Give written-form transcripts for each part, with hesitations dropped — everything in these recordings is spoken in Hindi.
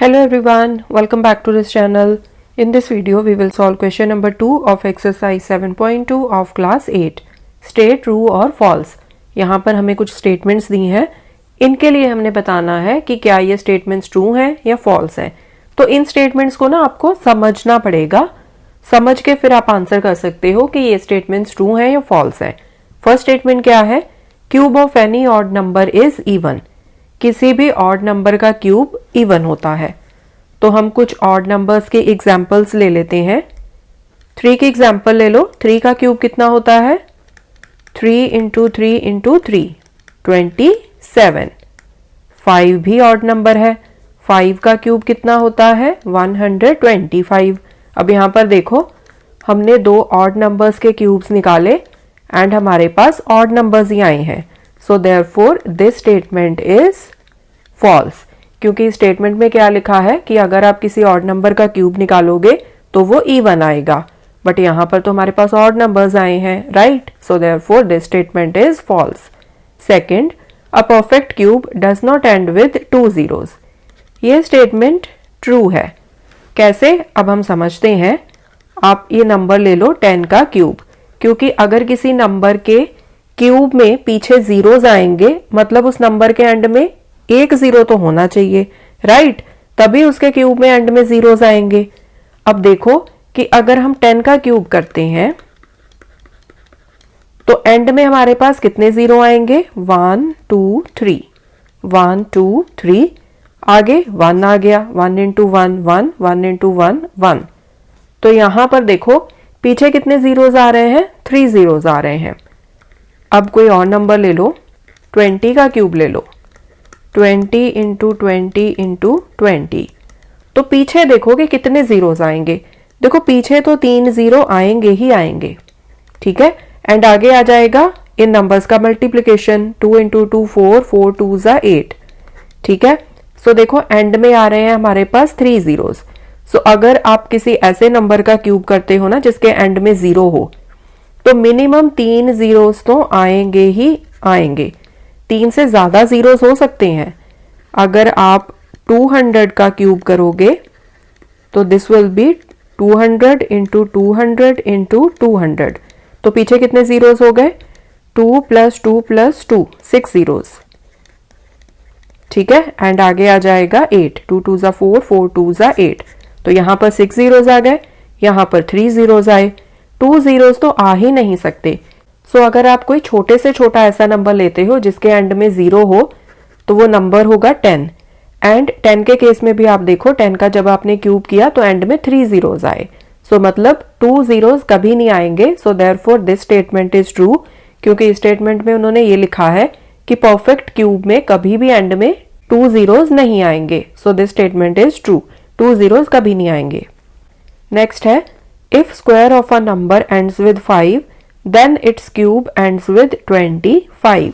Hello everyone, welcome back to this channel. In this video, we will solve question number 2 of exercise 7.2 of class 8. State true or false. यहाँ पर हमें कुछ statements दी हैं. इनके लिए हमने बताना है कि क्या ये statements true हैं या false हैं. तो इन statements को ना आपको समझना पड़ेगा. समझ के फिर आप आंसर कर सकते हो कि ये statements true हैं या false हैं. First statement क्या है? Cube of any odd number is even. किसी भी ऑड नंबर का क्यूब इवन होता है. तो हम कुछ ऑड नंबर्स के एग्जाम्पल्स ले लेते हैं. 3 की एग्जाम्पल ले लो. 3 का क्यूब कितना होता है? 3 इंटू 3 इंटू 3 27. 5 भी ऑड नंबर है. 5 का क्यूब कितना होता है? 125. अब यहाँ पर देखो, हमने 2 ऑड नंबर्स के क्यूब्स निकाले एंड हमारे पास ऑड नंबर्स ही आए हैं. So therefore this statement is false. क्योंकि स्टेटमेंट में क्या लिखा है कि अगर आप किसी ऑड नंबर का क्यूब निकालोगे तो वो इवन आएगा, बट यहाँ पर तो हमारे पास ऑड नंबर्स आए हैं, right? So therefore this statement is false. Second, a perfect cube does not end with 2 zeros. ये स्टेटमेंट ट्रू है. कैसे? अब हम समझते हैं. आप ये नंबर ले लो 10 का क्यूब, क्योंकि अगर किसी नंबर के क्यूब में पीछे जीरोस आएंगे मतलब उस नंबर के एंड में एक जीरो तो होना चाहिए, राइट? तभी उसके क्यूब में एंड में जीरोस आएंगे. अब देखो कि अगर हम 10 का क्यूब करते हैं तो एंड में हमारे पास कितने जीरो आएंगे? 1 2 3 1 2 3. आगे 1 आ गया. 1 इंटू 1 1 1 इंटू 1 1. तो यहां पर देखो पीछे कितने जीरोस आ रहे हैं? 3 जीरोस आ रहे हैं. अब कोई और नंबर ले लो. 20 का क्यूब ले लो. 20 इंटू 20 इंटू 20. तो पीछे देखो कि कितने जीरोस आएंगे. देखो पीछे तो 3 जीरो आएंगे ही आएंगे, ठीक है? एंड आगे आ जाएगा इन नंबर्स का मल्टीप्लिकेशन. 2 इंटू 2 4 4 2 ज़ा 8, ठीक है? सो देखो एंड में आ रहे हैं हमारे पास 3 जीरोस. सो अगर आप किसी ऐसे नंबर का क्यूब करते हो ना जिसके एंड में जीरो हो, तो मिनिमम 3 जीरोस तो आएंगे ही आएंगे. 3 से ज्यादा जीरोस हो सकते हैं. अगर आप 200 का क्यूब करोगे तो this will be 200 into 200 into 200. तो पीछे कितने जीरोस हो गए? 2 प्लस 2 प्लस 2 6 जीरोस, ठीक है? एंड आगे आ जाएगा 8. 2 2 ज़ा 4 4 2 ज़ा 8. तो यहां पर 6 जीरोस आ गए, यहां पर 3 जीरोस आए. 2 जीरोस तो आ ही नहीं सकते. सो अगर आप कोई छोटे से छोटा ऐसा नंबर लेते हो जिसके एंड में जीरो हो तो वो नंबर होगा 10. एंड 10 के केस में भी आप देखो 10 का जब आपने क्यूब किया तो एंड में 3 जीरोस आए. सो मतलब 2 जीरोस कभी नहीं आएंगे. सो therefore this statement is true, क्योंकि इस स्टेटमेंट में उन्होंने ये लिखा है कि परफेक्ट क्यूब में कभी भी एंड में 2 जीरोस नहीं आएंगे. So this statement is true. 2 zeros कभी नहीं आएंगे. नेक्स्ट है, if square of a number ends with 5 then its cube ends with 25.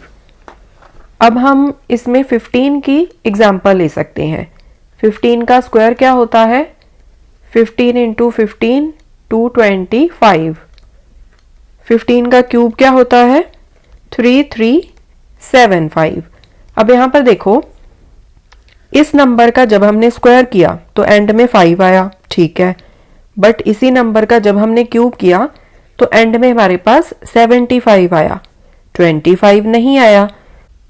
अब हम इसमें 15 की एग्जाम्पल ले सकते हैं. 15 का स्क्वायर क्या होता है? 15 इंटू 15 225. 15 का क्यूब क्या होता है? 3375. अब यहां पर देखो इस नंबर का जब हमने स्क्वायर किया तो एंड में 5 आया, ठीक है? बट इसी नंबर का जब हमने क्यूब किया तो एंड में हमारे पास 75 आया, 25 नहीं आया.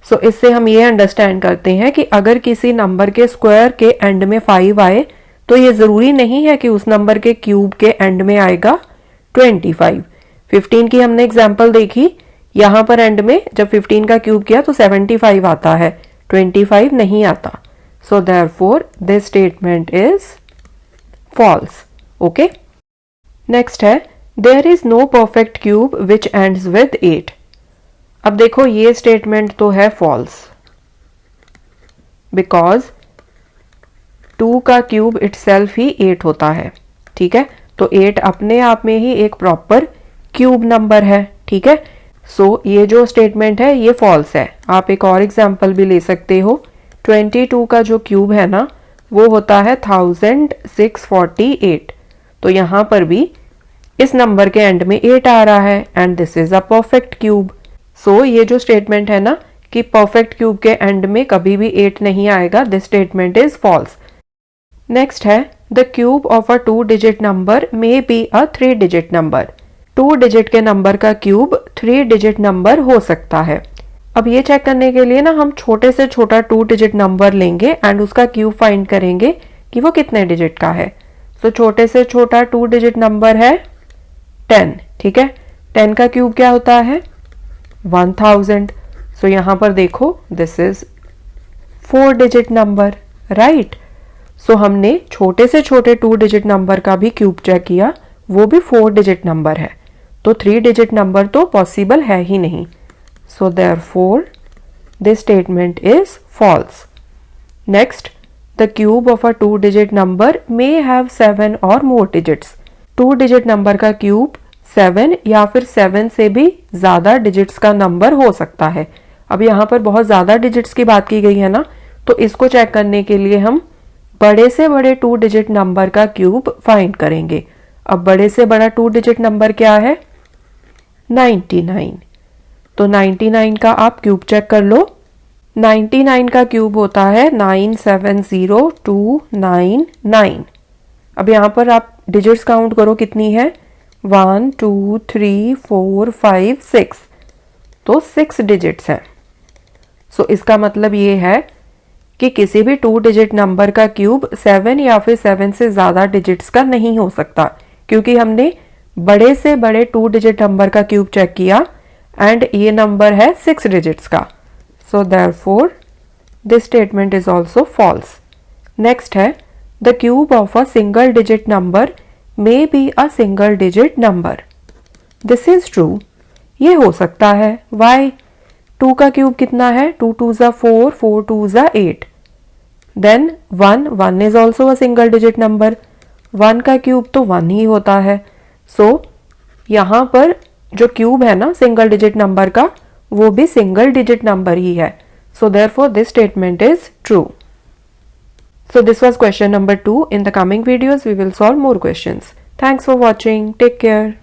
सो इससे हम ये अंडरस्टैंड करते हैं कि अगर किसी नंबर के स्क्वायर के एंड में 5 आए तो ये जरूरी नहीं है कि उस नंबर के क्यूब के एंड में आएगा 25. 15 की हमने एग्जाम्पल देखी, यहां पर एंड में जब 15 का क्यूब किया तो 75 आता है, 25 नहीं आता. So therefore this statement is false. Okay. Next है, there is no perfect cube which ends with 8. अब देखो ये स्टेटमेंट तो है फॉल्स, बिकॉज 2 का क्यूब इटसेल्फ ही 8 होता है, ठीक है? तो 8 अपने आप में ही एक प्रॉपर क्यूब नंबर है, ठीक है? सो ये जो स्टेटमेंट है ये फॉल्स है. आप एक और एग्जाम्पल भी ले सकते हो. 22 का जो क्यूब है ना वो होता है 1648. तो यहां पर भी इस नंबर के एंड में 8 आ रहा है and this is a perfect cube. So ये जो स्टेटमेंट है ना कि परफेक्ट क्यूब के एंड में कभी भी 8 नहीं आएगा, this statement is false. Next है the cube of a 2 digit number may be a 3 digit number. 2 digit के नंबर का क्यूब 3 डिजिट नंबर हो सकता है। अब ये चेक करने के लिए ना हम छोटे से छोटा 2 डिजिट नंबर लेंगे एंड उसका क्यूब फाइंड करेंगे कि वो कितने डिजिट का है। सो छोटे से छोटा 2 डिजिट नंबर है 10, ठीक है। 10 का क्यूब क्या होता है 1000। सो यहां पर देखो this is 4 digit number, right. So हमने छोटे से छोटे 2 डिजिट नंबर का भी क्यूब चेक किया, वो भी 4 डिजिट नंबर है, तो 3 डिजिट नंबर तो पॉसिबल है ही नहीं। So therefore this statement is false. Next, the cube of a 2 digit number may have 7 और मोर डिजिट्स। 2 डिजिट नंबर का क्यूब 7 या फिर 7 से भी ज्यादा डिजिट्स का नंबर हो सकता है। अब यहाँ पर बहुत ज्यादा डिजिट्स की बात की गई है ना, तो इसको चेक करने के लिए हम बड़े से बड़े 2 डिजिट नंबर का क्यूब फाइंड करेंगे। अब बड़े से बड़ा 2 डिजिट नंबर क्या है 99। तो 99 का आप क्यूब चेक कर लो। 99 का क्यूब होता है 970299। अब यहाँ पर आप डिजिट्स काउंट करो कितनी है 1 2 3 4 5 6, तो 6 डिजिट्स हैं। सो इसका मतलब ये है कि किसी भी 2 डिजिट नंबर का क्यूब 7 या फिर 7 से ज्यादा डिजिट्स का नहीं हो सकता, क्योंकि हमने बड़े से बड़े 2 डिजिट नंबर का क्यूब चेक किया एंड ये नंबर है 6 डिजिट्स का। So therefore this statement is also false. Next है the cube of a single digit number may be a single digit number. This is true, ये हो सकता है। वाई? 2 का क्यूब कितना है 2 2 ज़ा 4, 4 2 ज़ा 8। Then 1 is also a single digit number. 1 का क्यूब तो 1 ही होता है। सो यहाँ पर जो क्यूब है ना सिंगल डिजिट नंबर का, वो भी सिंगल डिजिट नंबर ही है। सो therefore this statement is true. So this was question number 2. In the coming videos, we will solve more questions. Thanks for watching. Take care.